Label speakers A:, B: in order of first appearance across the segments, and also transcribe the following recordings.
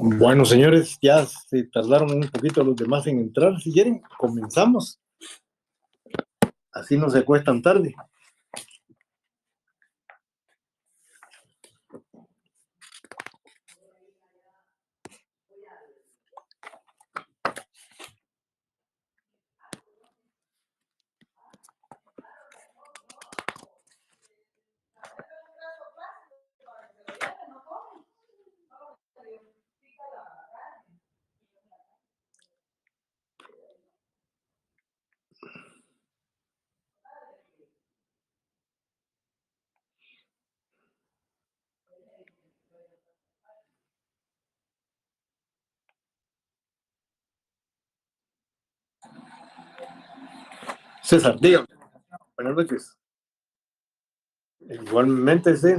A: Bueno, señores, ya se tardaron un poquito los demás en entrar. Si quieren, comenzamos. Así no se acuestan tarde. César, dígame. Buenas noches. Igualmente, sí.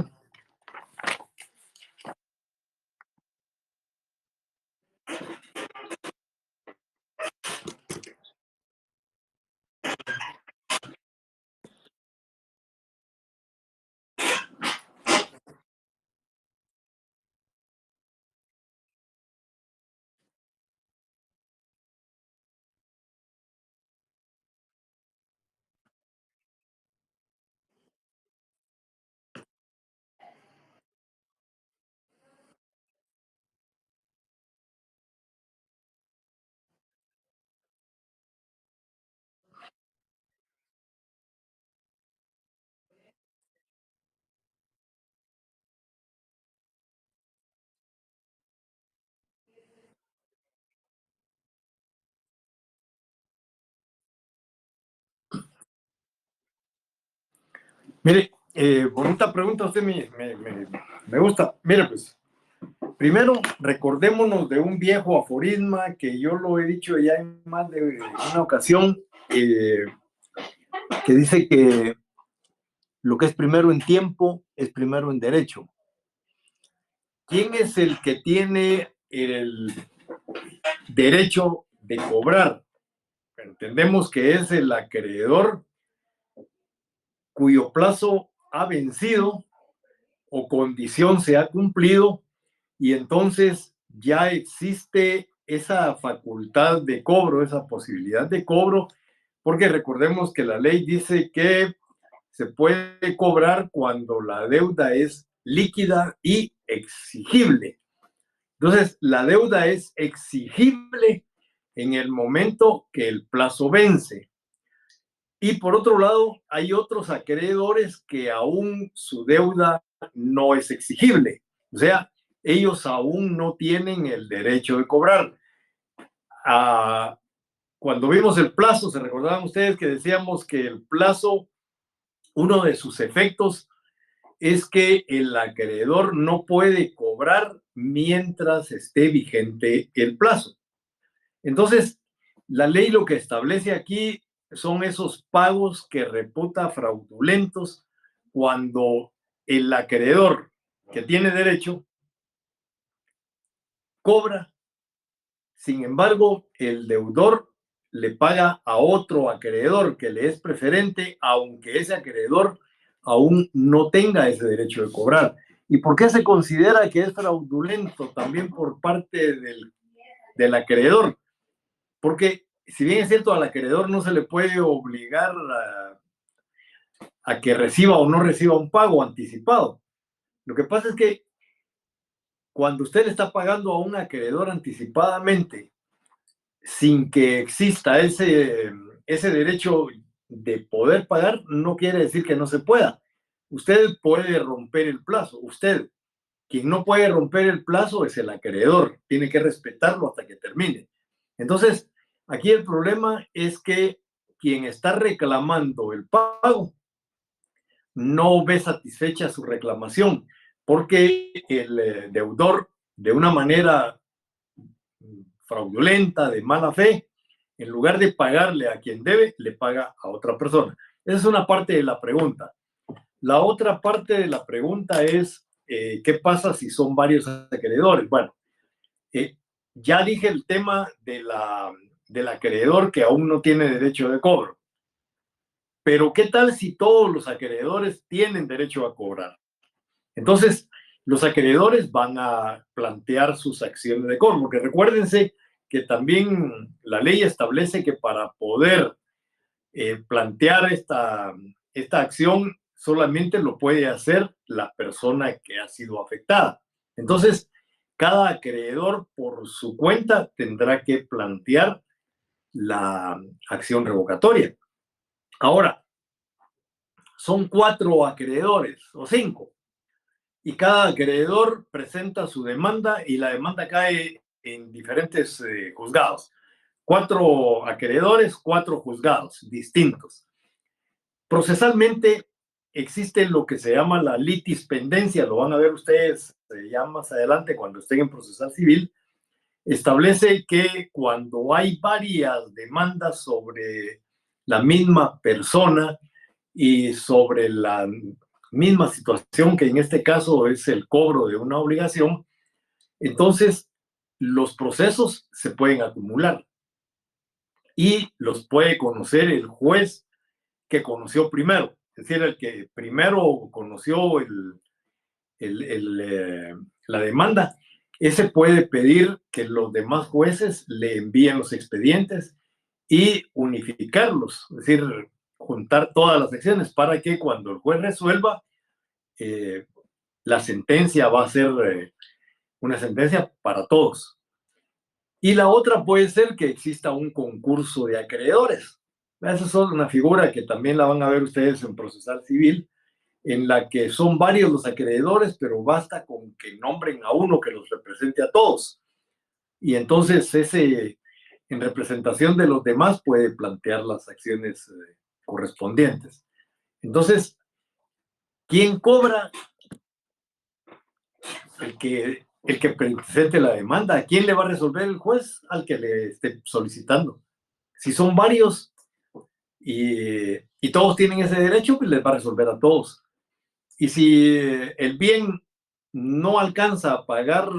A: Mire, bonita pregunta, usted me gusta. Mire, pues, primero recordémonos de un viejo aforisma que yo lo he dicho ya en más de una ocasión, que dice que lo que es primero en tiempo es primero en derecho. ¿Quién es el que tiene el derecho de cobrar? Entendemos que es el acreedor cuyo plazo ha vencido o condición se ha cumplido, y entonces ya existe esa facultad de cobro, esa posibilidad de cobro, porque recordemos que la ley dice que se puede cobrar cuando la deuda es líquida y exigible. Entonces, la deuda es exigible en el momento que el plazo vence. Y por otro lado, hay otros acreedores que aún su deuda no es exigible. O sea, ellos aún no tienen el derecho de cobrar. Cuando vimos el plazo, se recordaban ustedes que decíamos que el plazo, uno de sus efectos es que el acreedor no puede cobrar mientras esté vigente el plazo. Entonces, la ley lo que establece aquí son esos pagos que reputa fraudulentos cuando el acreedor que tiene derecho cobra. Sin embargo, el deudor le paga a otro acreedor que le es preferente, aunque ese acreedor aún no tenga ese derecho de cobrar. ¿Y por qué se considera que es fraudulento también por parte del acreedor? Porque si bien es cierto, al acreedor no se le puede obligar a que reciba o no reciba un pago anticipado. Lo que pasa es que cuando usted le está pagando a un acreedor anticipadamente, sin que exista ese derecho de poder pagar, no quiere decir que no se pueda. Usted puede romper el plazo. Usted, quien no puede romper el plazo es el acreedor. Tiene que respetarlo hasta que termine. Entonces, aquí el problema es que quien está reclamando el pago no ve satisfecha su reclamación, porque el deudor, de una manera fraudulenta, de mala fe, en lugar de pagarle a quien debe, le paga a otra persona. Esa es una parte de la pregunta. La otra parte de la pregunta es, ¿qué pasa si son varios acreedores? Bueno, ya dije el tema del acreedor que aún no tiene derecho de cobro. Pero ¿qué tal si todos los acreedores tienen derecho a cobrar? Entonces, los acreedores van a plantear sus acciones de cobro, porque recuérdense que también la ley establece que para poder plantear esta acción solamente lo puede hacer la persona que ha sido afectada. Entonces, cada acreedor por su cuenta tendrá que plantear la acción revocatoria. Ahora, son 4 acreedores o 5, y cada acreedor presenta su demanda y la demanda cae en diferentes juzgados. 4 acreedores, 4 juzgados distintos. Procesalmente existe lo que se llama la litispendencia, lo van a ver ustedes ya más adelante cuando estén en procesal civil. Establece que cuando hay varias demandas sobre la misma persona y sobre la misma situación, que en este caso es el cobro de una obligación, entonces los procesos se pueden acumular y los puede conocer el juez que conoció primero, es decir, el que primero conoció la demanda. Ese puede pedir que los demás jueces le envíen los expedientes y unificarlos, es decir, juntar todas las secciones para que cuando el juez resuelva, la sentencia va a ser una sentencia para todos. Y la otra puede ser que exista un concurso de acreedores. Esa es una figura que también la van a ver ustedes en procesal civil, en la que son varios los acreedores, pero basta con que nombren a uno que los represente a todos. Y entonces ese, en representación de los demás, puede plantear las acciones correspondientes. Entonces, ¿quién cobra? El que presente la demanda. ¿A quién le va a resolver el juez? Al que le esté solicitando. Si son varios y todos tienen ese derecho, pues les va a resolver a todos. Y si el bien no alcanza a pagar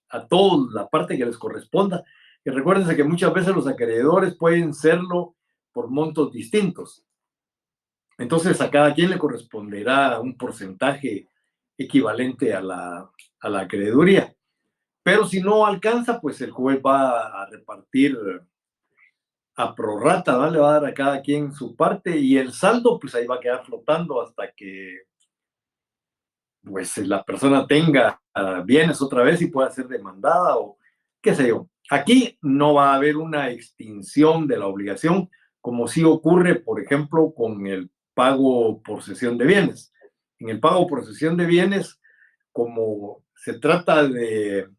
A: a todos la parte que les corresponda, que recuérdense que muchas veces los acreedores pueden serlo por montos distintos. Entonces a cada quien le corresponderá un porcentaje equivalente a la acreeduría. Pero si no alcanza, pues el juez va a repartir a prorrata, ¿no? Le va a dar a cada quien su parte y el saldo, pues ahí va a quedar flotando hasta que pues la persona tenga bienes otra vez y pueda ser demandada o qué sé yo. Aquí no va a haber una extinción de la obligación, como sí ocurre, por ejemplo, con el pago por cesión de bienes. En el pago por cesión de bienes, como se trata de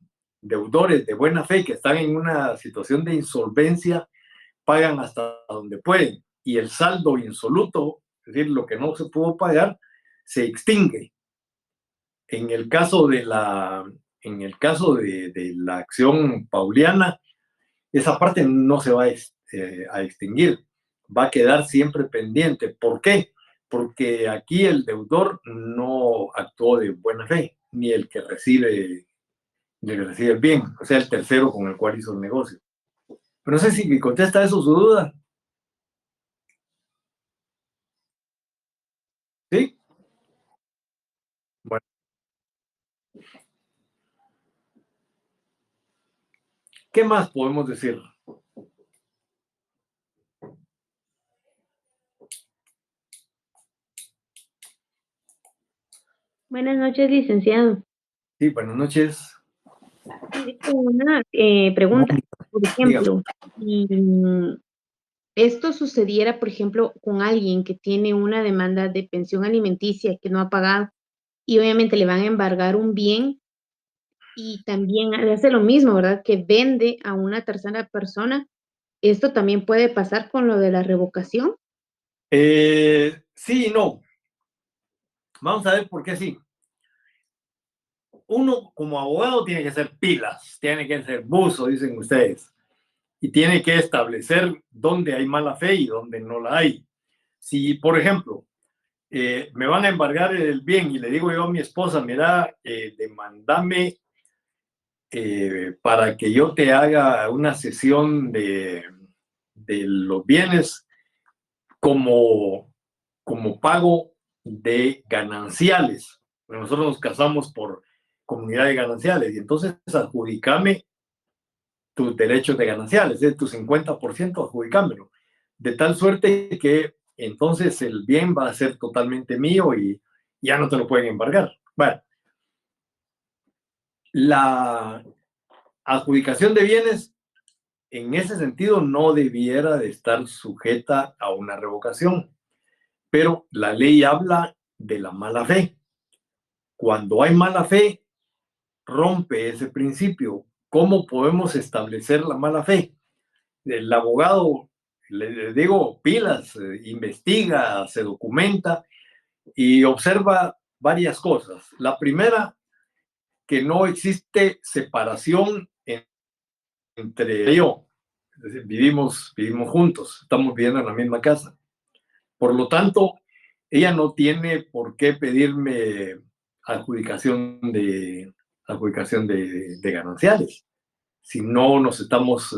A: deudores de buena fe que están en una situación de insolvencia, pagan hasta donde pueden. Y el saldo insoluto, es decir, lo que no se pudo pagar, se extingue. En el caso de la acción pauliana, esa parte no se va a extinguir, va a quedar siempre pendiente. ¿Por qué? Porque aquí el deudor no actuó de buena fe, ni el que recibe el bien, o sea, el tercero con el cual hizo el negocio. Pero no sé si me contesta eso su duda. ¿Sí? Bueno, ¿qué más podemos decir?
B: Buenas noches, licenciado.
A: Sí, buenas noches.
B: Una pregunta, por
A: Dígame.
B: ejemplo, si esto sucediera, por ejemplo, con alguien que tiene una demanda de pensión alimenticia que no ha pagado y obviamente le van a embargar un bien y también hace lo mismo, ¿verdad? Que vende a una tercera persona. ¿Esto también puede pasar con lo de la revocación?
A: Sí y no. Vamos a ver por qué sí. Uno como abogado tiene que ser pilas, tiene que ser buzo, dicen ustedes, y tiene que establecer dónde hay mala fe y dónde no la hay. Si, por ejemplo, me van a embargar el bien y le digo yo a mi esposa, mira, demandame para que yo te haga una sesión de los bienes como, como pago de gananciales. Nosotros nos casamos por comunidad de gananciales y entonces adjudicame tus derechos de gananciales, es tu 50%, adjudicámelo. De tal suerte que entonces el bien va a ser totalmente mío y ya no te lo pueden embargar. Bueno, la adjudicación de bienes en ese sentido no debiera de estar sujeta a una revocación, pero la ley habla de la mala fe. Cuando hay mala fe, rompe ese principio. ¿Cómo podemos establecer la mala fe? El abogado, le digo, pilas, investiga, se documenta y observa varias cosas. La primera, que no existe separación entre yo. Es decir, vivimos juntos, estamos viviendo en la misma casa. Por lo tanto, ella no tiene por qué pedirme adjudicación de, de gananciales si no nos estamos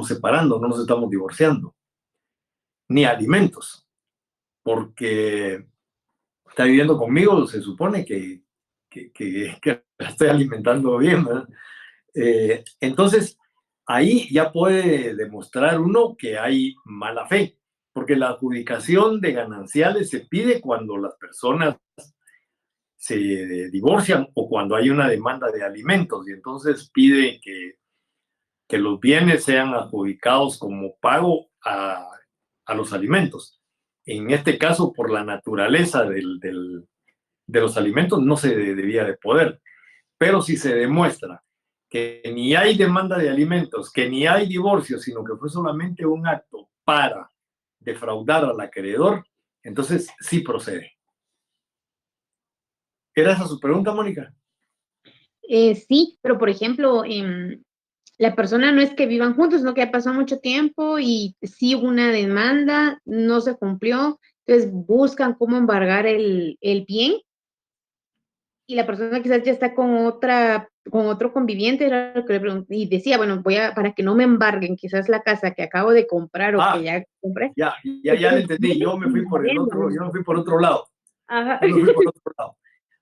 A: separando, no nos estamos divorciando, ni alimentos, porque está viviendo conmigo, se supone que la estoy alimentando bien, ¿verdad? Entonces, ahí ya puede demostrar uno que hay mala fe, porque la adjudicación de gananciales se pide cuando las personas se divorcian o cuando hay una demanda de alimentos y entonces pide que los bienes sean adjudicados como pago a los alimentos. En este caso, por la naturaleza de los alimentos, no se debía de poder. Pero si se demuestra que ni hay demanda de alimentos, que ni hay divorcio, sino que fue solamente un acto para defraudar al acreedor, entonces sí procede. ¿Era esa su pregunta, Mónica?
B: Sí, pero por ejemplo, la persona no es que vivan juntos, sino que ya pasó mucho tiempo y sí hubo una demanda, no se cumplió, entonces buscan cómo embargar el bien y la persona quizás ya está con otro conviviente, era lo que le pregunté, y decía, bueno, para que no me embarguen quizás la casa que acabo de comprar o que
A: Ah,
B: ya compré.
A: ya le
B: Entonces,
A: entendí.
B: viene y la vendo, ¿no?
A: Yo me fui por otro lado.
B: Ajá.
A: Yo me fui por otro lado.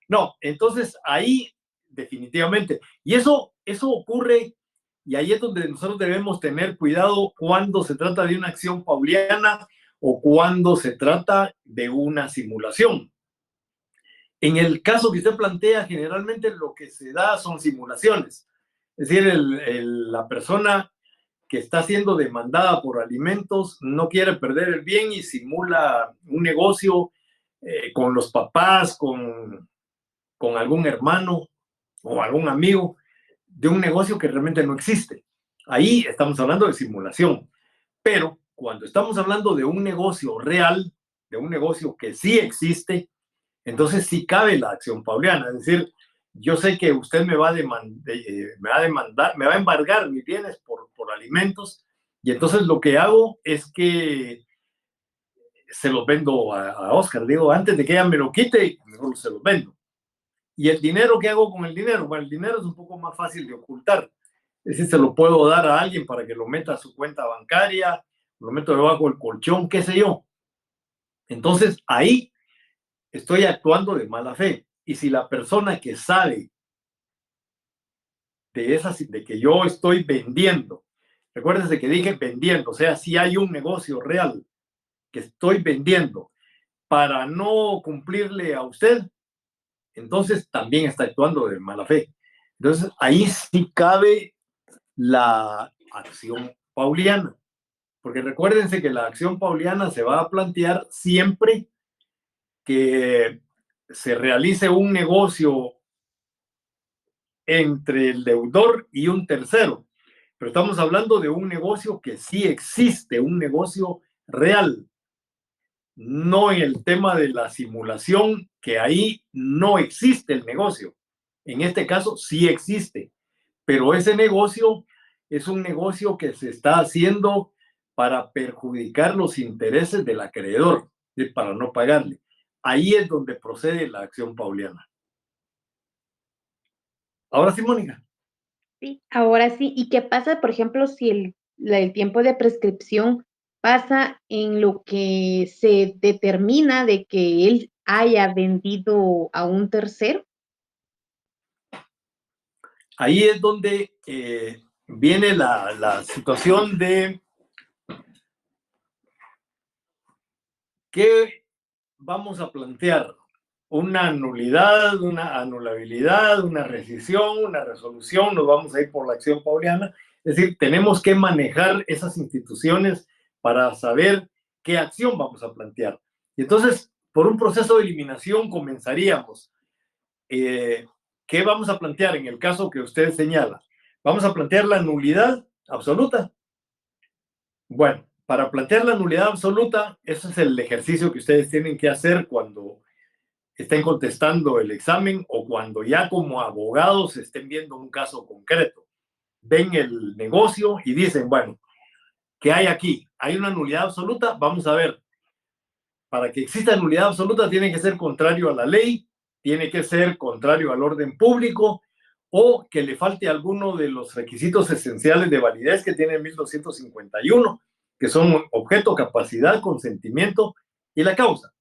A: No, entonces ahí definitivamente. Y eso ocurre, y ahí es donde nosotros debemos tener cuidado cuando se trata de una acción pauliana o cuando se trata de una simulación. En el caso que usted plantea, generalmente lo que se da son simulaciones. Es decir, la persona que está siendo demandada por alimentos no quiere perder el bien y simula un negocio con los papás, con algún hermano o algún amigo de un negocio que realmente no existe. Ahí estamos hablando de simulación. Pero cuando estamos hablando de un negocio real, de un negocio que sí existe, entonces sí cabe la acción pauliana. Es decir, yo sé que usted me va a demandar, me va a embargar mis bienes por alimentos, y entonces lo que hago es que se los vendo a Oscar. Digo, antes de que ella me lo quite, mejor se los vendo. ¿Y el dinero qué hago con el dinero? Bueno, el dinero es un poco más fácil de ocultar. Es decir, se lo puedo dar a alguien para que lo meta a su cuenta bancaria, lo meto debajo del colchón, qué sé yo. Entonces, ahí estoy actuando de mala fe. Y si la persona que sabe de que yo estoy vendiendo, recuérdense que dije vendiendo, o sea, si hay un negocio real que estoy vendiendo para no cumplirle a usted, entonces también está actuando de mala fe. Entonces, ahí sí cabe la acción pauliana, porque recuérdense que la acción pauliana se va a plantear siempre que se realice un negocio entre el deudor y un tercero, pero estamos hablando de un negocio que sí existe, un negocio real, no en el tema de la simulación, que ahí no existe el negocio. En este caso sí existe, pero ese negocio es un negocio que se está haciendo para perjudicar los intereses del acreedor, para no pagarle. Ahí es donde procede la acción pauliana. Ahora sí, Mónica.
B: Sí, ahora sí. ¿Y qué pasa, por ejemplo, si el tiempo de prescripción pasa en lo que se determina de que él haya vendido a un tercero?
A: Ahí es donde viene la situación de qué vamos a plantear. Una nulidad, una anulabilidad, una rescisión, una resolución, nos vamos a ir por la acción pauliana. Es decir, tenemos que manejar esas instituciones para saber qué acción vamos a plantear. Y entonces, por un proceso de eliminación comenzaríamos. ¿Qué vamos a plantear en el caso que usted señala? Vamos a plantear la nulidad absoluta. Bueno, para plantear la nulidad absoluta, ese es el ejercicio que ustedes tienen que hacer cuando estén contestando el examen o cuando ya como abogados estén viendo un caso concreto. Ven el negocio y dicen, bueno, ¿qué hay aquí? ¿Hay una nulidad absoluta? Vamos a ver. Para que exista nulidad absoluta tiene que ser contrario a la ley, tiene que ser contrario al orden público o que le falte alguno de los requisitos esenciales de validez que tiene 1251, que son objeto, capacidad, consentimiento y la causa.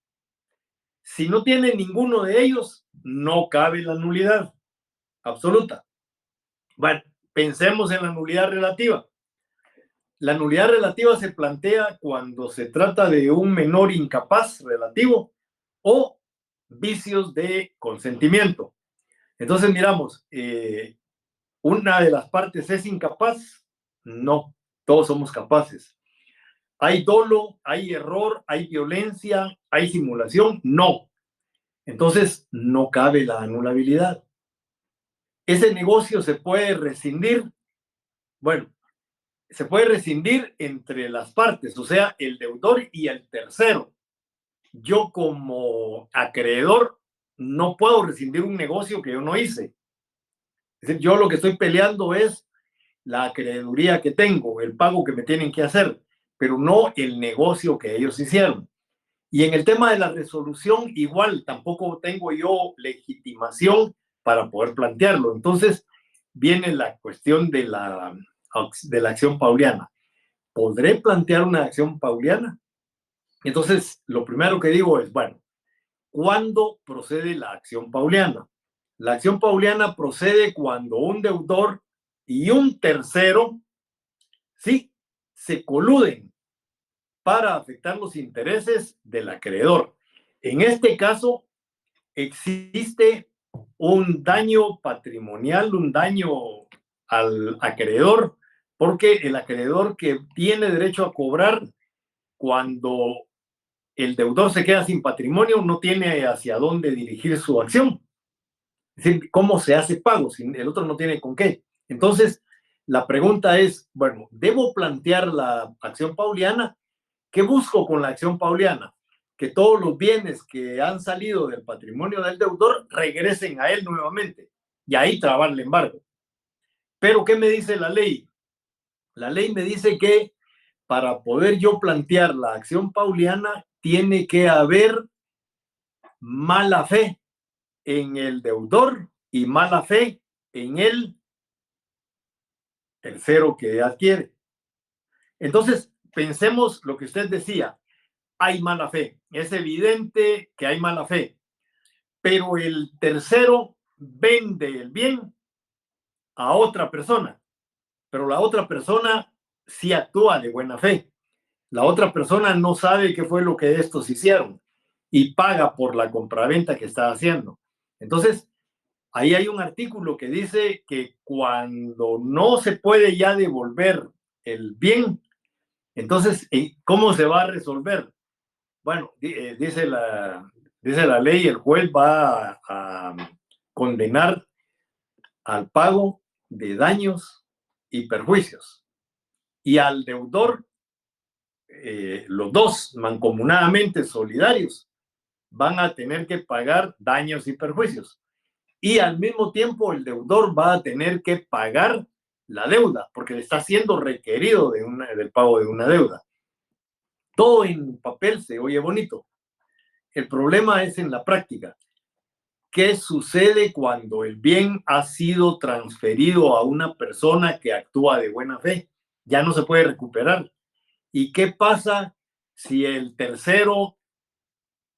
A: Si no tiene ninguno de ellos, no cabe la nulidad absoluta. Bueno, pensemos en la nulidad relativa. La nulidad relativa se plantea cuando se trata de un menor incapaz relativo o vicios de consentimiento. Entonces miramos, ¿una de las partes es incapaz? No, todos somos capaces. ¿Hay dolo, hay error, hay violencia, hay simulación? No. Entonces no cabe la anulabilidad. ¿Ese negocio se puede rescindir? Bueno, se puede rescindir entre las partes, o sea, el deudor y el tercero. Yo como acreedor no puedo rescindir un negocio que yo no hice. Es decir, yo lo que estoy peleando es la acreeduría que tengo, el pago que me tienen que hacer, pero no el negocio que ellos hicieron. Y en el tema de la resolución, igual tampoco tengo yo legitimación para poder plantearlo. Entonces, viene la cuestión de la acción pauliana. ¿Podré plantear una acción pauliana? Entonces, lo primero que digo es, bueno, ¿cuándo procede la acción pauliana? La acción pauliana procede cuando un deudor y un tercero, sí, se coluden para afectar los intereses del acreedor. En este caso, existe un daño patrimonial, un daño al acreedor, porque el acreedor que tiene derecho a cobrar cuando el deudor se queda sin patrimonio, no tiene hacia dónde dirigir su acción. Es decir, ¿cómo se hace pago si el otro no tiene con qué? Entonces, la pregunta es, bueno, ¿debo plantear la acción pauliana? ¿Qué busco con la acción pauliana? que todos los bienes que han salido del patrimonio del deudor regresen a él nuevamente y ahí trabar el embargo. Pero ¿qué me dice la ley? La ley me dice que para poder yo plantear la acción pauliana tiene que haber mala fe en el deudor y mala fe en el tercero que adquiere. Entonces, pensemos lo que usted decía, hay mala fe, es evidente que hay mala fe, pero el tercero vende el bien a otra persona, pero la otra persona sí actúa de buena fe. La otra persona no sabe qué fue lo que estos hicieron y paga por la compraventa que está haciendo. Entonces, ahí hay un artículo que dice que cuando no se puede ya devolver el bien, entonces, ¿cómo se va a resolver? Bueno, dice la ley, el juez va a condenar al pago de daños y perjuicios. Y al deudor, los dos mancomunadamente solidarios, van a tener que pagar daños y perjuicios. Y al mismo tiempo el deudor va a tener que pagar la deuda, porque le está siendo requerido del pago de una deuda. Todo en papel se oye bonito. El problema es en la práctica. ¿Qué sucede cuando el bien ha sido transferido a una persona que actúa de buena fe? Ya no se puede recuperar. ¿Y qué pasa si el tercero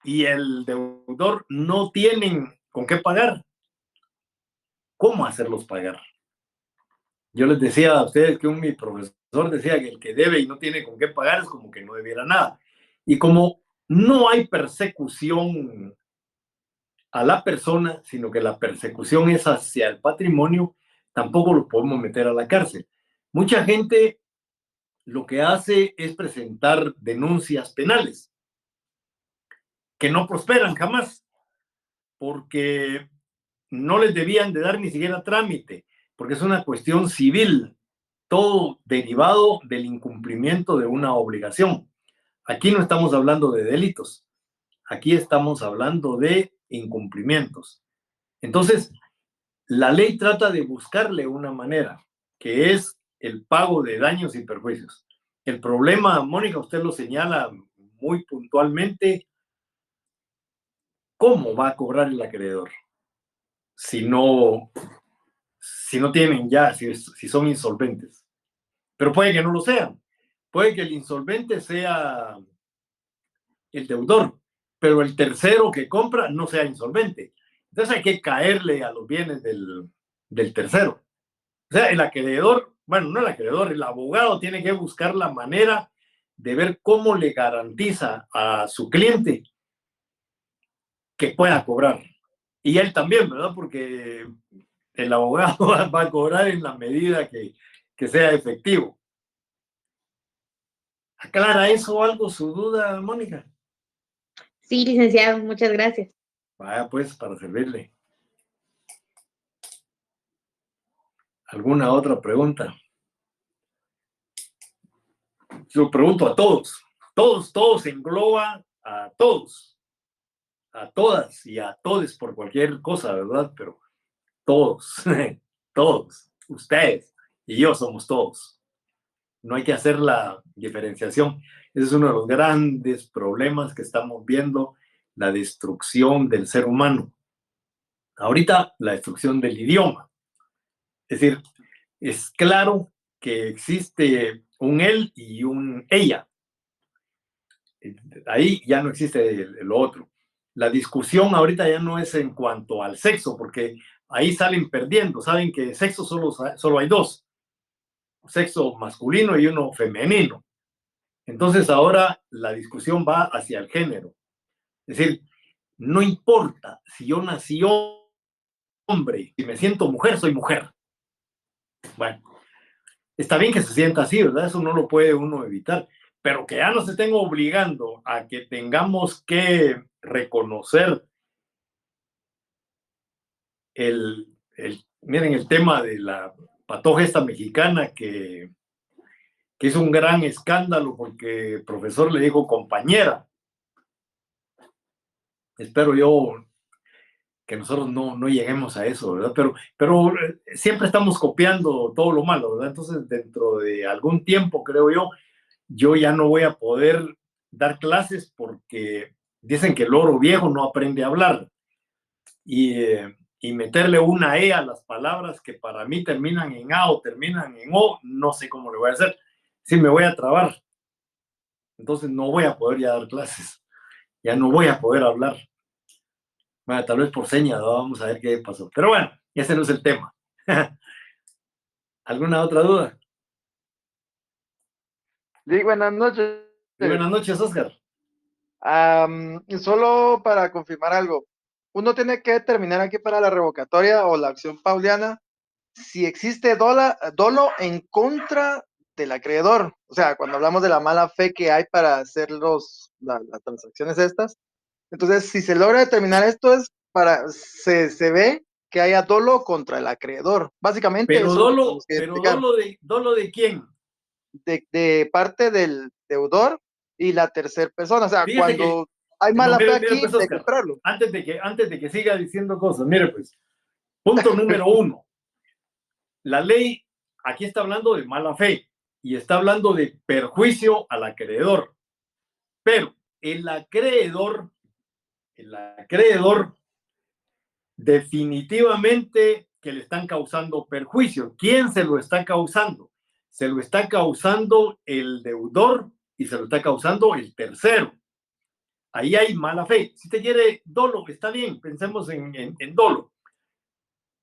A: y el deudor no tienen con qué pagar? ¿Cómo hacerlos pagar? Yo les decía a ustedes que mi profesor decía que el que debe y no tiene con qué pagar es como que no debiera nada. Y como no hay persecución a la persona, sino que la persecución es hacia el patrimonio, tampoco lo podemos meter a la cárcel. Mucha gente lo que hace es presentar denuncias penales que no prosperan jamás, porque no les debían de dar ni siquiera trámite, porque es una cuestión civil, todo derivado del incumplimiento de una obligación. Aquí no estamos hablando de delitos, aquí estamos hablando de incumplimientos. Entonces, la ley trata de buscarle una manera, que es el pago de daños y perjuicios. El problema, Mónica, usted lo señala muy puntualmente, ¿cómo va a cobrar el acreedor? Si no tienen ya, si son insolventes. Pero puede que no lo sean. Puede que el insolvente sea el deudor, pero el tercero que compra no sea insolvente. Entonces hay que caerle a los bienes del tercero. O sea, el acreedor, bueno, no el acreedor, el abogado tiene que buscar la manera de ver cómo le garantiza a su cliente que pueda cobrar. Y él también, ¿verdad? Porque el abogado va a cobrar en la medida que sea efectivo. ¿Aclara eso algo su duda, Mónica?
B: Sí, licenciado, muchas gracias.
A: Vaya, pues, para servirle. ¿Alguna otra pregunta? Yo pregunto a todos. Todos engloba a todos, a todas y a todos por cualquier cosa, ¿verdad? Pero todos, todos, ustedes y yo somos todos. No hay que hacer la diferenciación. Ese es uno de los grandes problemas que estamos viendo, la destrucción del ser humano. Ahorita, la destrucción del idioma. Es decir, es claro que existe un él y un ella. Ahí ya no existe lo otro. La discusión ahorita ya no es en cuanto al sexo, porque ahí salen perdiendo. Saben que sexo solo hay dos, sexo masculino y uno femenino. Entonces ahora la discusión va hacia el género. Es decir, no importa si yo nací hombre, si me siento mujer, soy mujer. Bueno, está bien que se sienta así, ¿verdad? Eso no lo puede uno evitar, pero que ya no se estén obligando a que tengamos que reconocer miren el tema de la patoja esta mexicana que es un gran escándalo porque el profesor le dijo compañera. Espero yo que nosotros no lleguemos a eso, ¿verdad? Pero siempre estamos copiando todo lo malo, ¿verdad? Entonces, dentro de algún tiempo, creo yo ya no voy a poder dar clases porque dicen que el loro viejo no aprende a hablar. Y meterle una E a las palabras que para mí terminan en A o terminan en O, no sé cómo le voy a hacer. Sí, me voy a trabar. Entonces no voy a poder ya dar clases. Ya no voy a poder hablar. Bueno, tal vez por señas, ¿no? Vamos a ver qué pasó. Pero bueno, ese no es el tema. ¿Alguna otra duda?
C: Sí, buenas noches.
A: Y buenas noches, Oscar.
C: Solo para confirmar algo, uno tiene que determinar aquí para la revocatoria o la acción pauliana si existe dolo en contra del acreedor. O sea, cuando hablamos de la mala fe que hay para hacer las transacciones estas, entonces si se logra determinar esto es se ve que haya dolo contra el acreedor. Básicamente eso es lo que tenemos que
A: Pero
C: identificar.
A: dolo de quién.
C: De parte del deudor y la tercera persona. O sea,
A: Fíjese que,
C: cuando hay
A: no,
C: mala fe
A: mire
C: aquí,
A: pues,
C: hay que
A: Oscar,
C: entrarlo.
A: antes de que siga diciendo cosas, mire pues, punto número uno, la ley aquí está hablando de mala fe y está hablando de perjuicio al acreedor, pero el acreedor definitivamente que le están causando perjuicio. ¿Quién se lo está causando? Se lo está causando el deudor y se lo está causando el tercero. Ahí hay mala fe. Si te quiere dolo, está bien, pensemos en dolo.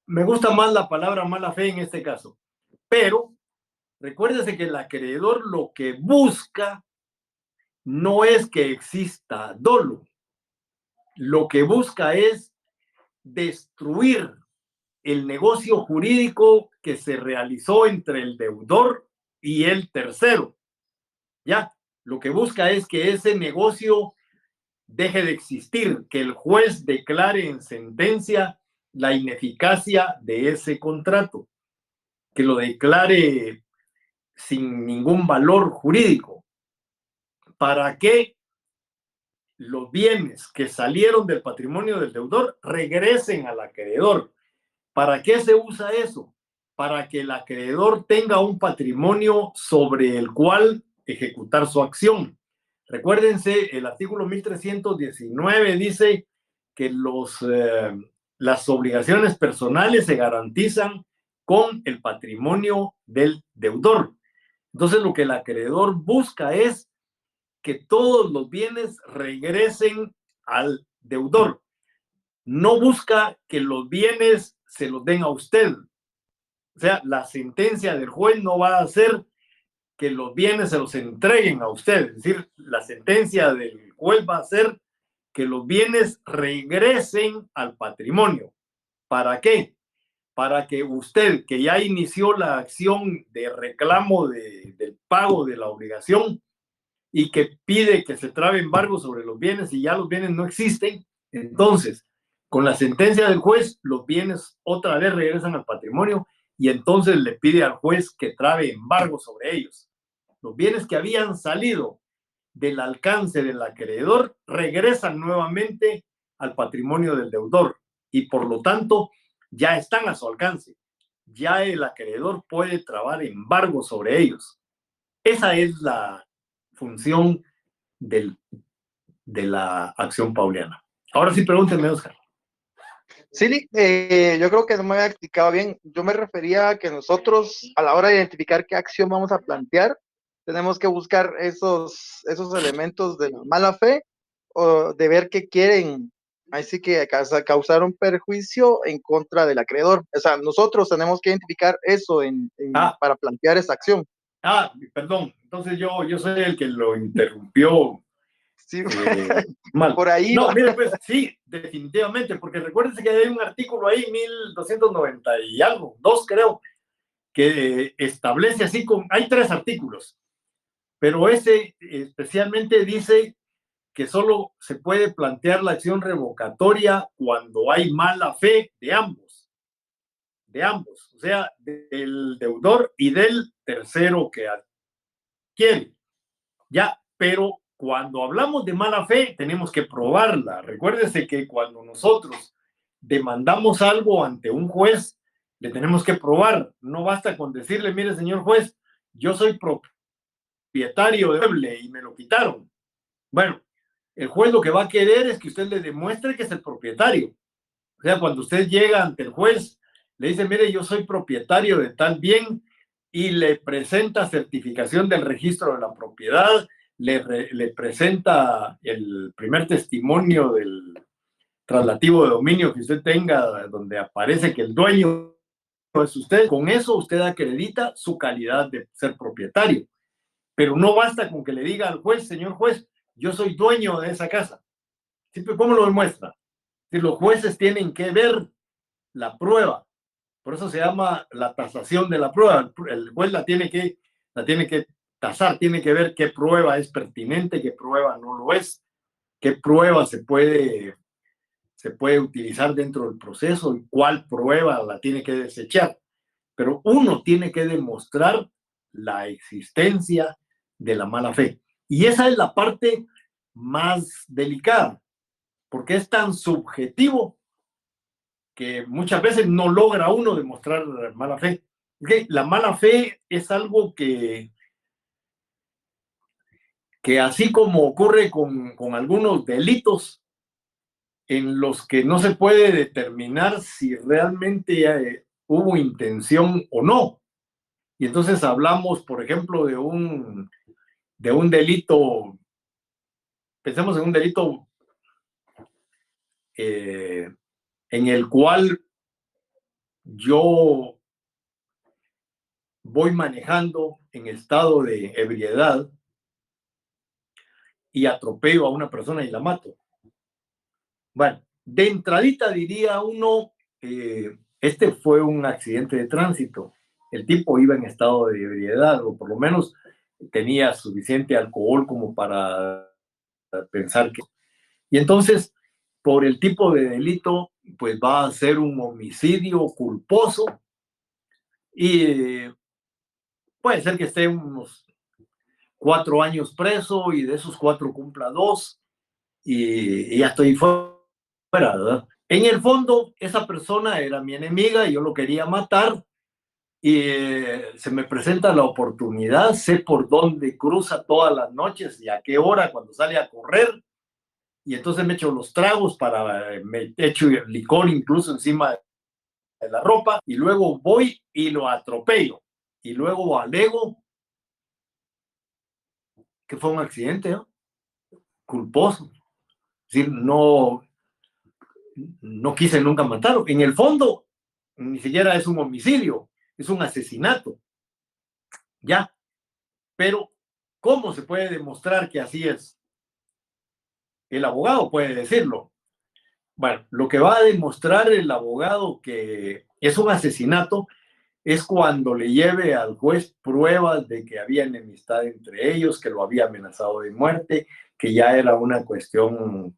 A: Me gusta más la palabra mala fe en este caso, pero recuérdese que el acreedor lo que busca no es que exista dolo, lo que busca es destruir el negocio jurídico que se realizó entre el deudor y el tercero. Ya, lo que busca es que ese negocio deje de existir, que el juez declare en sentencia la ineficacia de ese contrato, que lo declare sin ningún valor jurídico. ¿Para qué los bienes que salieron del patrimonio del deudor regresen al acreedor? ¿Para qué se usa eso? Para que el acreedor tenga un patrimonio sobre el cual ejecutar su acción. Recuérdense, el artículo 1319 dice que las obligaciones personales se garantizan con el patrimonio del deudor. Entonces, lo que el acreedor busca es que todos los bienes regresen al deudor. No busca que los bienes se los den a usted. O sea, la sentencia del juez no va a hacer que los bienes se los entreguen a usted. Es decir, la sentencia del juez va a ser que los bienes regresen al patrimonio. ¿Para qué? Para que usted, que ya inició la acción de reclamo del pago de la obligación y que pide que se trabe embargo sobre los bienes y ya los bienes no existen, entonces, con la sentencia del juez, los bienes otra vez regresan al patrimonio y entonces le pide al juez que trabe embargo sobre ellos. Los bienes que habían salido del alcance del acreedor regresan nuevamente al patrimonio del deudor y por lo tanto ya están a su alcance. Ya el acreedor puede trabar embargo sobre ellos. Esa es la función de la acción pauliana. Ahora sí, pregúntenme, Oscar.
C: Sí, yo creo que no me había explicado bien. Yo me refería a que nosotros, a la hora de identificar qué acción vamos a plantear, tenemos que buscar esos elementos de la mala fe o de ver qué quieren. Así que causar un perjuicio en contra del acreedor. O sea, nosotros tenemos que identificar eso para plantear esa acción.
A: Perdón. Entonces yo soy el que lo interrumpió
C: Sí,
A: mal.
C: por ahí
A: No,
C: va.
A: mire, pues sí, definitivamente, porque recuérdense que hay un artículo ahí, 1290 y algo, dos creo, que establece así, hay tres artículos, pero ese especialmente dice que solo se puede plantear la acción revocatoria cuando hay mala fe de ambos, o sea, del deudor y del tercero que adquiere. Ya, pero cuando hablamos de mala fe, tenemos que probarla. Recuérdese que cuando nosotros demandamos algo ante un juez, le tenemos que probar. No basta con decirle, mire, señor juez, yo soy propietario de mueble y me lo quitaron. Bueno, el juez lo que va a querer es que usted le demuestre que es el propietario. O sea, cuando usted llega ante el juez, le dice, mire, yo soy propietario de tal bien y le presenta certificación del registro de la propiedad, le presenta el primer testimonio del traslativo de dominio que usted tenga, donde aparece que el dueño es usted. Con eso usted acredita su calidad de ser propietario. Pero no basta con que le diga al juez, señor juez, yo soy dueño de esa casa. ¿Cómo lo demuestra? Si los jueces tienen que ver la prueba. Por eso se llama la tasación de la prueba. El juez la tiene que tasar, tiene que ver qué prueba es pertinente, qué prueba no lo es, qué prueba se puede utilizar dentro del proceso y cuál prueba la tiene que desechar. Pero uno tiene que demostrar la existencia de la mala fe. Y esa es la parte más delicada, porque es tan subjetivo que muchas veces no logra uno demostrar mala fe. Okay, la mala fe es algo que así como ocurre con algunos delitos en los que no se puede determinar si realmente hubo intención o no. Y entonces hablamos, por ejemplo, de un delito, pensemos en un delito en el cual yo voy manejando en estado de ebriedad y atropello a una persona y la mato. Bueno, de entradita diría uno, este fue un accidente de tránsito. El tipo iba en estado de ebriedad, o por lo menos tenía suficiente alcohol como para pensar que... Y entonces, por el tipo de delito, pues va a ser un homicidio culposo y puede ser que esté unos 4 años preso y de esos 4 cumpla 2 y ya estoy fuera, ¿verdad? En el fondo, esa persona era mi enemiga y yo lo quería matar y se me presenta la oportunidad, sé por dónde cruza todas las noches y a qué hora cuando sale a correr y entonces me echo los tragos me echo licor incluso encima de la ropa y luego voy y lo atropello y luego alego que fue un accidente, ¿no? Culposo. Es decir, no quise nunca matarlo. En el fondo, ni siquiera es un homicidio, es un asesinato. Ya, pero ¿cómo se puede demostrar que así es? El abogado puede decirlo. Bueno, lo que va a demostrar el abogado que es un asesinato es cuando le lleve al juez pruebas de que había enemistad entre ellos, que lo había amenazado de muerte, que ya era una cuestión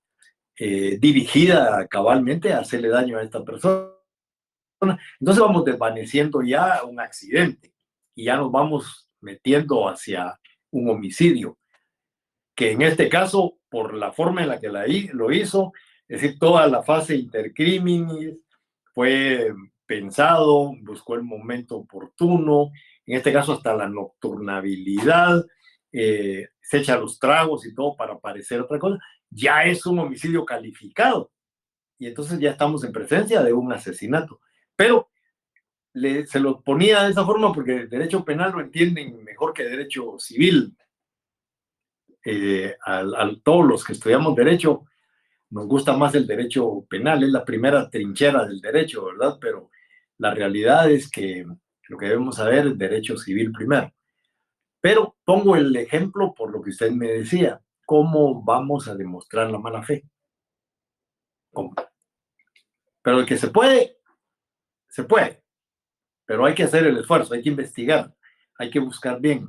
A: dirigida cabalmente a hacerle daño a esta persona. Entonces vamos desvaneciendo ya un accidente y ya nos vamos metiendo hacia un homicidio, que en este caso, por la forma en la que lo hizo, es decir, toda la fase intercriminis fue pensado, buscó el momento oportuno, en este caso hasta la nocturnabilidad, se echa los tragos y todo para parecer otra cosa, ya es un homicidio calificado. Y entonces ya estamos en presencia de un asesinato. Pero se lo ponía de esa forma porque el derecho penal lo entienden mejor que derecho civil. Todos los que estudiamos derecho nos gusta más el derecho penal, es la primera trinchera del derecho, ¿verdad? Pero la realidad es que lo que debemos saber es derecho civil primero. Pero pongo el ejemplo por lo que usted me decía, ¿cómo vamos a demostrar la mala fe? ¿Cómo? Pero el que se puede, pero hay que hacer el esfuerzo, hay que investigar, hay que buscar bien.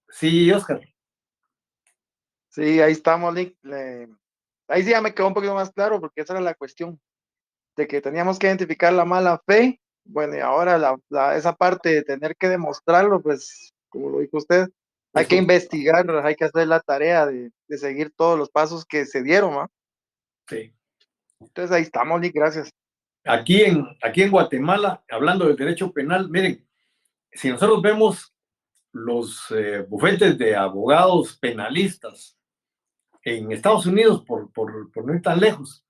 A: Sí, Oscar.
C: Sí, ahí estamos, Nick. Ahí sí ya me quedó un poquito más claro porque esa era la cuestión, de que teníamos que identificar la mala fe. Bueno, y ahora esa parte de tener que demostrarlo, pues, como lo dijo usted, Hay que investigar, hay que hacer la tarea de seguir todos los pasos que se dieron, ¿va?
A: Sí.
C: Entonces ahí estamos, Nick, gracias.
A: Aquí en Guatemala, hablando del derecho penal, miren, si nosotros vemos los bufetes de abogados penalistas en Estados Unidos, por no ir tan lejos,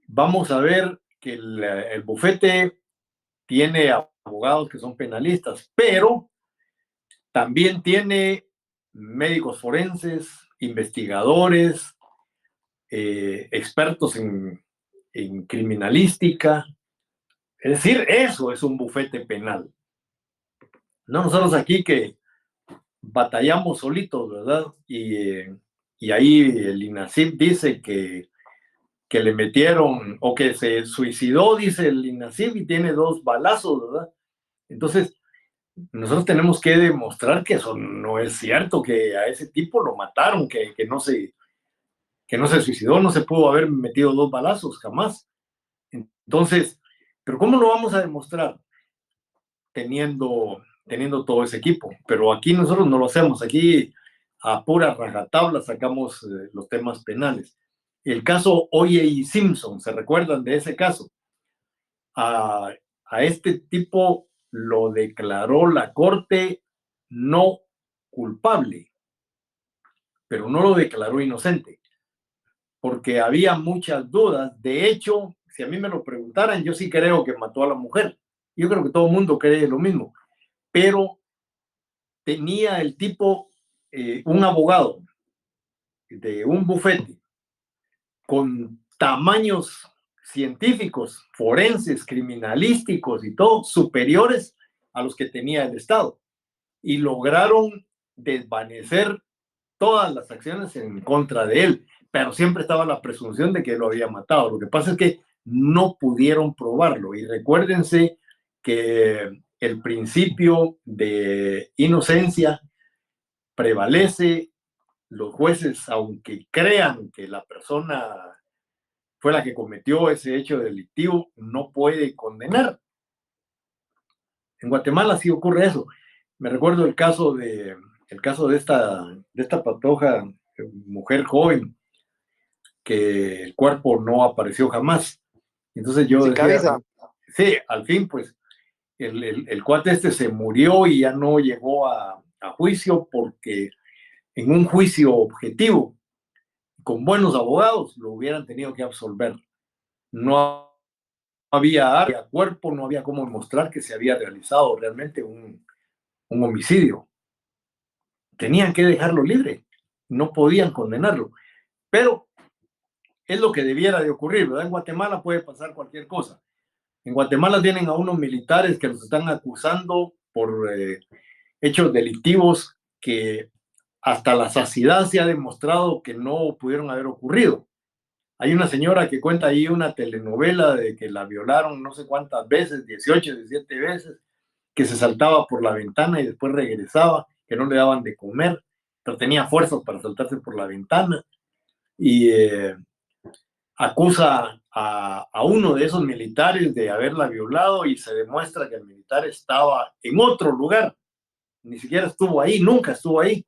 A: vamos a ver que el bufete tiene abogados que son penalistas, pero también tiene médicos forenses, investigadores, expertos en criminalística. Es decir, eso es un bufete penal. No nosotros aquí que batallamos solitos, ¿verdad? Y ahí el INACIP dice que le metieron o que se suicidó, dice el INACIP, y tiene 2 balazos, ¿verdad? Entonces, nosotros tenemos que demostrar que eso no es cierto, que a ese tipo lo mataron, que no se suicidó, no se pudo haber metido 2 balazos, jamás. Entonces, ¿pero cómo lo vamos a demostrar? Teniendo todo ese equipo. Pero aquí nosotros no lo hacemos. Aquí a pura rajatabla sacamos los temas penales. El caso O.J. Simpson, ¿se recuerdan de ese caso? A este tipo lo declaró la corte no culpable, pero no lo declaró inocente, porque había muchas dudas. De hecho, si a mí me lo preguntaran, yo sí creo que mató a la mujer. Yo creo que todo el mundo cree lo mismo, pero tenía el tipo un abogado de un bufete con tamaños científicos, forenses, criminalísticos y todo, superiores a los que tenía el Estado. Y lograron desvanecer todas las acciones en contra de él, pero siempre estaba la presunción de que lo había matado. Lo que pasa es que no pudieron probarlo. Y recuérdense que el principio de inocencia prevalece. Los jueces, aunque crean que la persona fue la que cometió ese hecho delictivo, no puede condenar. En Guatemala sí ocurre eso. Me recuerdo el caso de esta patoja, mujer joven, que el cuerpo no apareció jamás. Entonces yo decía, sí, al fin, pues, el cuate este se murió y ya no llegó a juicio, porque en un juicio objetivo, con buenos abogados, lo hubieran tenido que absolver. No había cuerpo, no había cómo demostrar que se había realizado realmente un homicidio. Tenían que dejarlo libre, no podían condenarlo. Pero es lo que debiera de ocurrir, ¿verdad? En Guatemala puede pasar cualquier cosa. En Guatemala tienen a unos militares que los están acusando por hechos delictivos que hasta la saciedad se ha demostrado que no pudieron haber ocurrido. Hay una señora que cuenta ahí una telenovela de que la violaron no sé cuántas veces, 18, 17 veces, que se saltaba por la ventana y después regresaba, que no le daban de comer, pero tenía fuerzas para saltarse por la ventana. Y acusa a uno de esos militares de haberla violado, y se demuestra que el militar estaba en otro lugar, ni siquiera estuvo ahí, nunca estuvo ahí.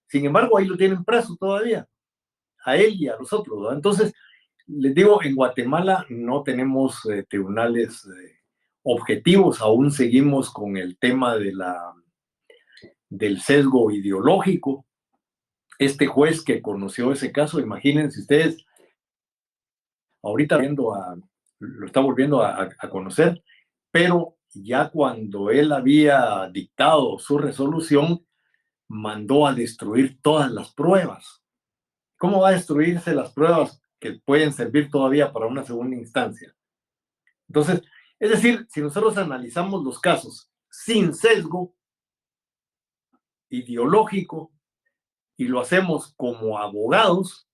A: Sin embargo, ahí lo tienen preso todavía, a él y a los otros, ¿no? Entonces, les digo, en Guatemala no tenemos tribunales objetivos, aún seguimos con el tema del sesgo ideológico. Este juez que conoció ese caso, imagínense ustedes, ahorita lo está volviendo a conocer, pero ya cuando él había dictado su resolución, mandó a destruir todas las pruebas. ¿Cómo va a destruirse las pruebas que pueden servir todavía para una segunda instancia? Entonces, es decir, si nosotros analizamos los casos sin sesgo ideológico y lo hacemos como abogados,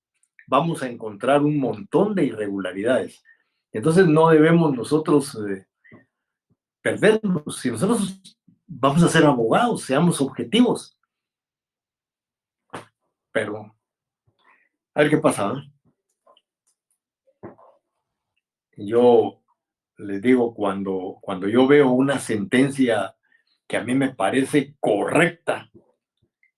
A: vamos a encontrar un montón de irregularidades. Entonces, no debemos nosotros perdernos. Si nosotros vamos a ser abogados, seamos objetivos. Pero, a ver qué pasa, ¿no? Yo les digo, cuando yo veo una sentencia que a mí me parece correcta,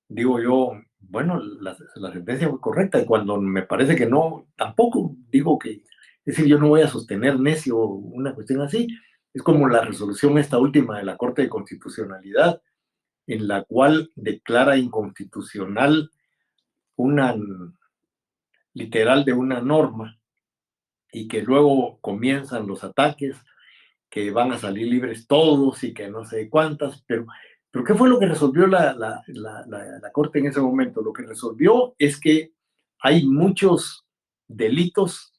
A: digo yo, bueno, la sentencia fue correcta, y cuando me parece que no, tampoco digo que, es decir, yo no voy a sostener necio una cuestión así. Es como la resolución esta última de la Corte de Constitucionalidad, en la cual declara inconstitucional una literal de una norma, y que luego comienzan los ataques, que van a salir libres todos y que no sé cuántas, pero ¿qué fue lo que resolvió la Corte en ese momento? Lo que resolvió es que hay muchos delitos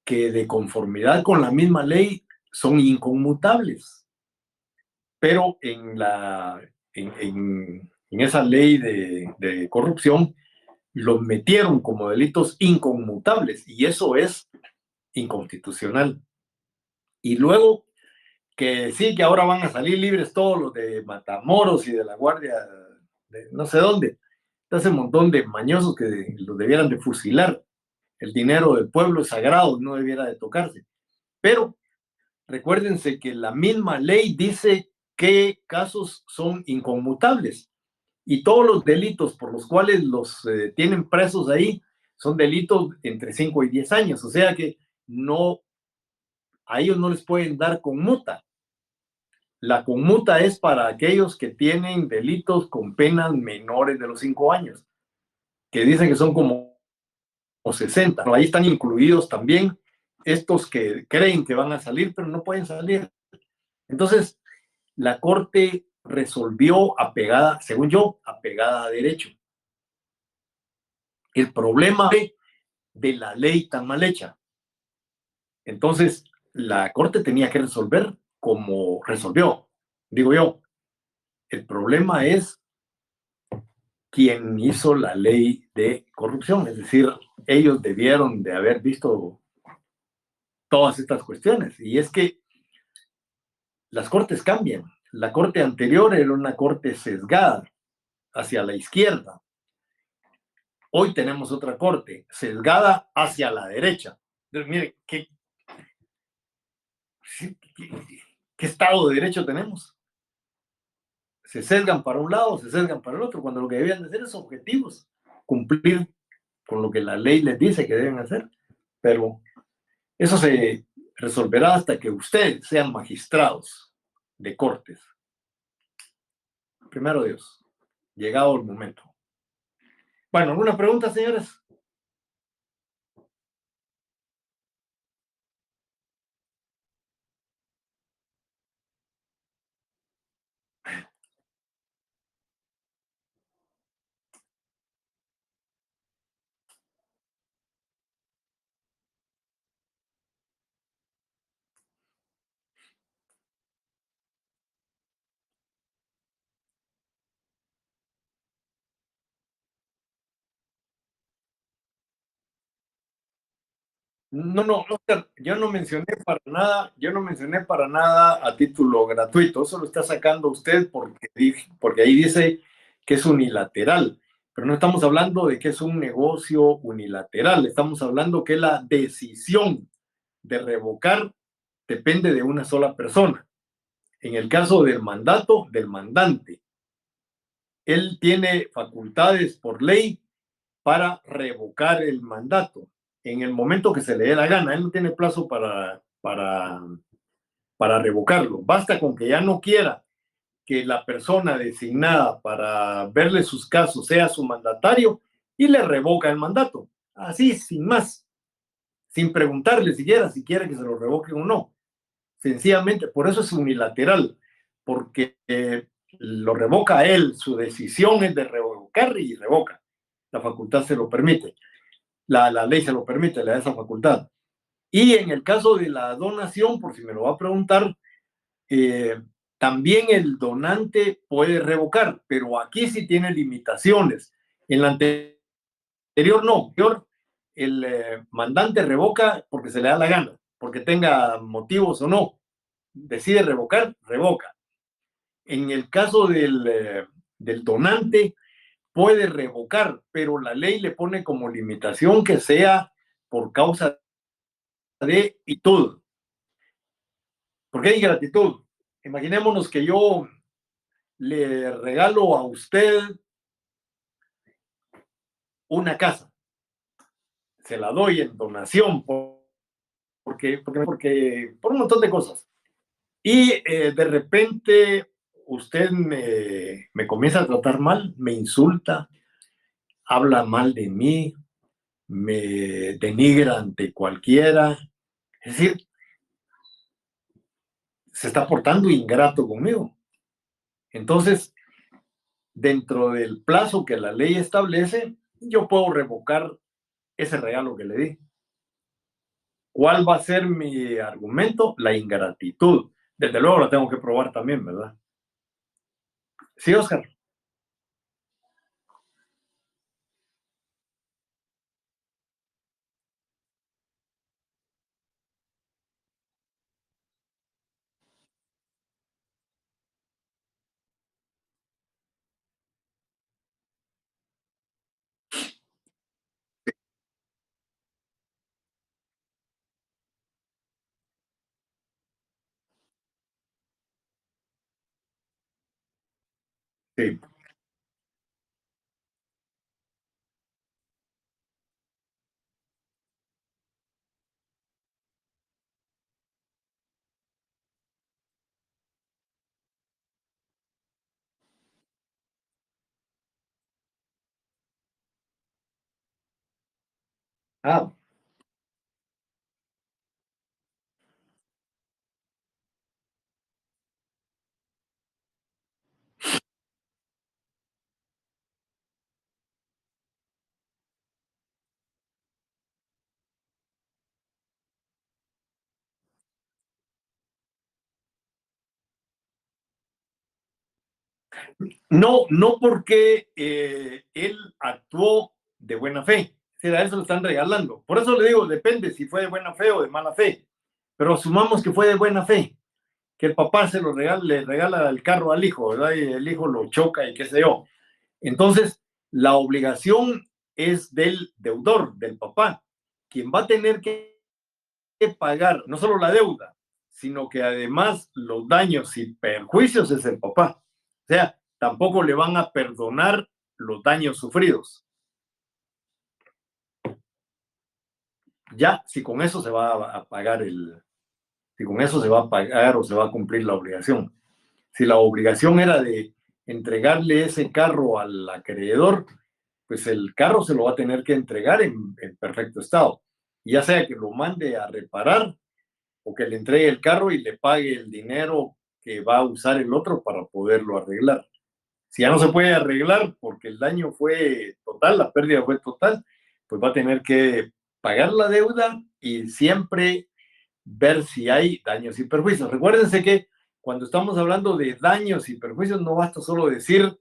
A: que, de conformidad con la misma ley, son inconmutables, pero en esa ley de corrupción los metieron como delitos inconmutables, y eso es inconstitucional. Y luego que sí, que ahora van a salir libres todos los de Matamoros y de la Guardia de no sé dónde. Hace un montón de mañosos que los debieran de fusilar. El dinero del pueblo es sagrado, no debiera de tocarse. Pero recuérdense que la misma ley dice qué casos son inconmutables, y todos los delitos por los cuales los tienen presos ahí son delitos entre 5 y 10 años. O sea que no, a ellos no les pueden dar conmuta. La conmuta es para aquellos que tienen delitos con penas menores de los 5 años, que dicen que son como 60. Ahí están incluidos también estos que creen que van a salir, pero no pueden salir. Entonces, la Corte resolvió apegada, según yo, apegada a derecho. El problema de la ley tan mal hecha. Entonces, la Corte tenía que resolver como resolvió. Digo yo, el problema es quien hizo la ley de corrupción, es decir, ellos debieron de haber visto todas estas cuestiones. Y es que las cortes cambian. La corte anterior era una corte sesgada hacia la izquierda. Hoy tenemos otra corte sesgada hacia la derecha. Entonces, mire, ¿qué estado de derecho tenemos? Se sesgan para un lado, se sesgan para el otro, cuando lo que debían de hacer es objetivos, cumplir con lo que la ley les dice que deben hacer. Pero eso se resolverá hasta que ustedes sean magistrados de cortes. Primero Dios, llegado el momento. Bueno, ¿alguna pregunta, señores? No, no, Oscar, yo no mencioné para nada a título gratuito. Eso lo está sacando usted porque ahí dice que es unilateral. Pero no estamos hablando de que es un negocio unilateral. Estamos hablando que la decisión de revocar depende de una sola persona. En el caso del mandato, del mandante, él tiene facultades por ley para revocar el mandato en el momento que se le dé la gana. Él no tiene plazo para revocarlo. Basta con que ya no quiera que la persona designada para verle sus casos sea su mandatario, y le revoca el mandato. Así, sin más, sin preguntarle siquiera si quiere que se lo revoquen o no. Sencillamente, por eso es unilateral, porque lo revoca él, su decisión es de revocar y revoca. La facultad se lo permite, la ley se lo permite, le da esa facultad. Y en el caso de la donación, por si me lo va a preguntar, también el donante puede revocar, pero aquí sí tiene limitaciones. En la anterior no, el mandante revoca porque se le da la gana, porque tenga motivos o no. Decide revocar, revoca. En el caso del donante, puede revocar, pero la ley le pone como limitación que sea por causa de gratitud. ¿Por qué ingratitud? Imaginémonos que yo le regalo a usted una casa, se la doy en donación porque por un montón de cosas. Y de repente usted me comienza a tratar mal, me insulta, habla mal de mí, me denigra ante cualquiera. Es decir, se está portando ingrato conmigo. Entonces, dentro del plazo que la ley establece, yo puedo revocar ese regalo que le di. ¿Cuál va a ser mi argumento? La ingratitud. Desde luego la tengo que probar también, ¿verdad? Sí, Oscar. Sí. Ah, no, no porque él actuó de buena fe. Si a eso lo están regalando. Por eso le digo, depende si fue de buena fe o de mala fe. Pero asumamos que fue de buena fe, que el papá se lo regala, le regala el carro al hijo, ¿verdad? Y el hijo lo choca y qué sé yo. Entonces, la obligación es del deudor, del papá, quien va a tener que pagar no solo la deuda, sino que además los daños y perjuicios es el papá. O sea, tampoco le van a perdonar los daños sufridos. Ya, si con eso se va a pagar si con eso se va a pagar o se va a cumplir la obligación. Si la obligación era de entregarle ese carro al acreedor, pues el carro se lo va a tener que entregar en perfecto estado. Ya sea que lo mande a reparar o que le entregue el carro y le pague el dinero que va a usar el otro para poderlo arreglar. Si ya no se puede arreglar porque el daño fue total, la pérdida fue total, pues va a tener que pagar la deuda y siempre ver si hay daños y perjuicios. Recuérdense que cuando estamos hablando de daños y perjuicios, no basta solo decir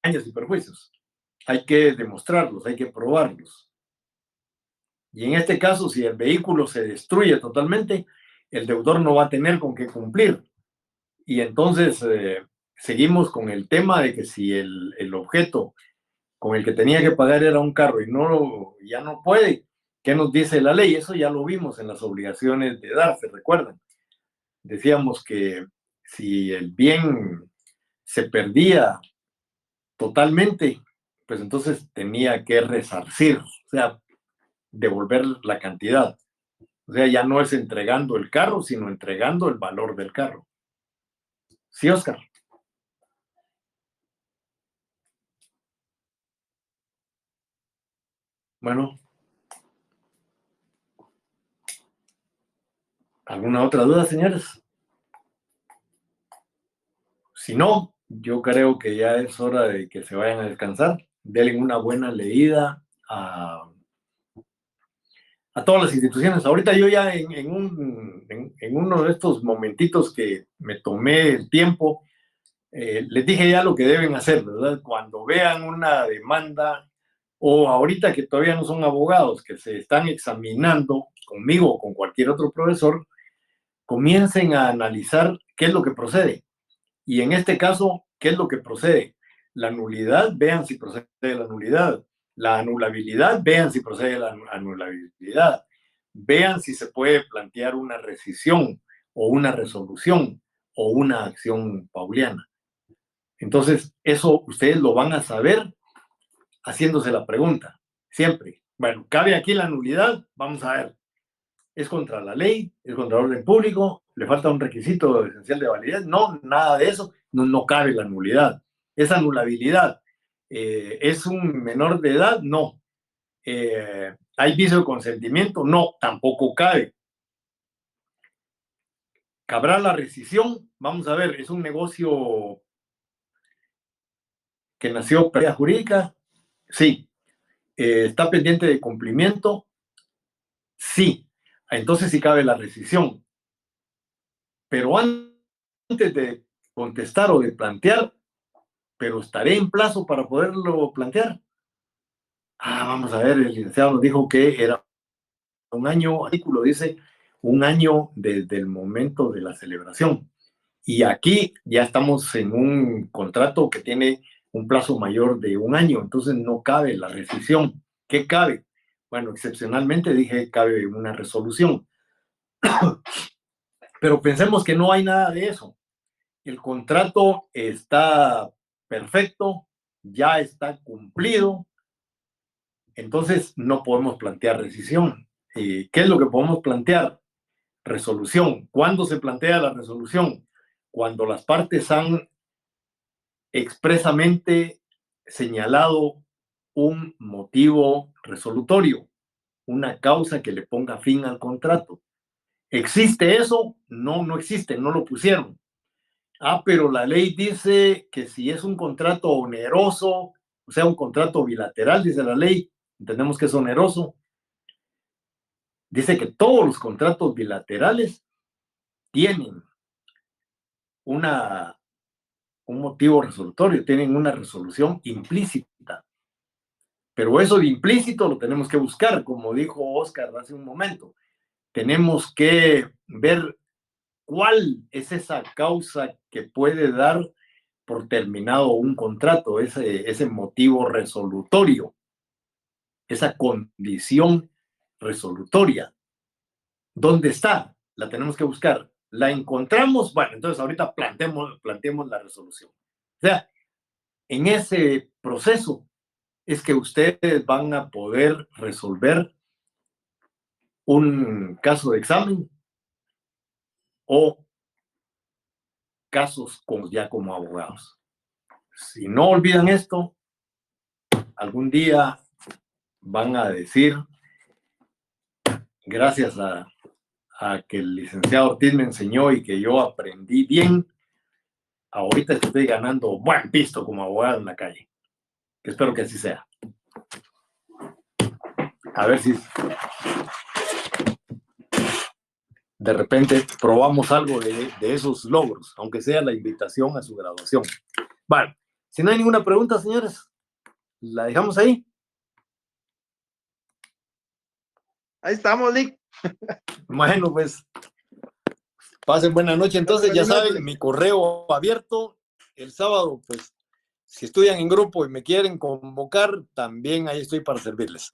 A: daños y perjuicios. Hay que demostrarlos, hay que probarlos. Y en este caso, si el vehículo se destruye totalmente, el deudor no va a tener con qué cumplir. Y entonces seguimos con el tema de que si el objeto con el que tenía que pagar era un carro y ya no puede, ¿qué nos dice la ley? Eso ya lo vimos en las obligaciones de dar, ¿se recuerdan? Decíamos que si el bien se perdía totalmente, pues entonces tenía que resarcir, o sea, devolver la cantidad. O sea, ya no es entregando el carro, sino entregando el valor del carro. Sí, Oscar. Bueno, ¿alguna otra duda, señores? Si no, yo creo que ya es hora de que se vayan a descansar. Denle una buena leída a todas las instituciones. Ahorita yo ya en uno de estos momentitos que me tomé el tiempo, les dije ya lo que deben hacer, ¿verdad? Cuando vean una demanda o ahorita que todavía no son abogados, que se están examinando conmigo o con cualquier otro profesor, comiencen a analizar qué es lo que procede. Y en este caso, ¿qué es lo que procede? La nulidad, vean si procede la nulidad. La anulabilidad, vean si procede la anulabilidad. Vean si se puede plantear una rescisión o una resolución o una acción pauliana. Entonces, eso ustedes lo van a saber haciéndose la pregunta, siempre. Bueno, ¿cabe aquí la nulidad? Vamos a ver. ¿Es contra la ley? ¿Es contra el orden público? ¿Le falta un requisito esencial de validez? No, nada de eso. No, no cabe la nulidad. ¿Es anulabilidad? ¿Es un menor de edad? No. ¿Hay vicio de consentimiento? No, tampoco cabe. ¿Cabrá la rescisión? Vamos a ver, ¿es un negocio que nació pérdida jurídica? Sí. ¿Está pendiente de cumplimiento? Sí. Entonces sí cabe la rescisión. Pero antes de contestar o de plantear, pero estaré en plazo para poderlo plantear. Vamos a ver, el licenciado nos dijo que era un año, el artículo dice un año desde el momento de la celebración. Y aquí ya estamos en un contrato que tiene un plazo mayor de un año, entonces no cabe la rescisión. ¿Qué cabe? Bueno, excepcionalmente dije cabe una resolución. Pero pensemos que no hay nada de eso. El contrato está perfecto, ya está cumplido, entonces no podemos plantear rescisión. ¿Qué es lo que podemos plantear? Resolución. ¿Cuándo se plantea la resolución? Cuando las partes han expresamente señalado un motivo resolutorio, una causa que le ponga fin al contrato. ¿Existe eso? No, no existe, no lo pusieron. Pero la ley dice que si es un contrato oneroso, o sea, un contrato bilateral, dice la ley, entendemos que es oneroso. Dice que todos los contratos bilaterales tienen un motivo resolutorio, tienen una resolución implícita. Pero eso de implícito lo tenemos que buscar, como dijo Oscar hace un momento. Tenemos que ver cuál es esa causa que puede dar por terminado un contrato, ese motivo resolutorio, esa condición resolutoria. ¿Dónde está? La tenemos que buscar. ¿La encontramos? Bueno, entonces ahorita planteemos la resolución. O sea, en ese proceso es que ustedes van a poder resolver un caso de examen o casos ya como abogados. Si no olvidan esto, algún día van a decir, gracias a que el licenciado Ortiz me enseñó y que yo aprendí bien, ahorita estoy ganando buen pisto como abogado en la calle. Espero que así sea. A ver si de repente probamos algo de esos logros, aunque sea la invitación a su graduación. Bueno, si no hay ninguna pregunta, señores, la dejamos ahí.
C: Ahí estamos, Lick.
A: Bueno, pues pasen buena noche. Entonces, ya saben, mi correo abierto el sábado, pues si estudian en grupo y me quieren convocar, también ahí estoy para servirles.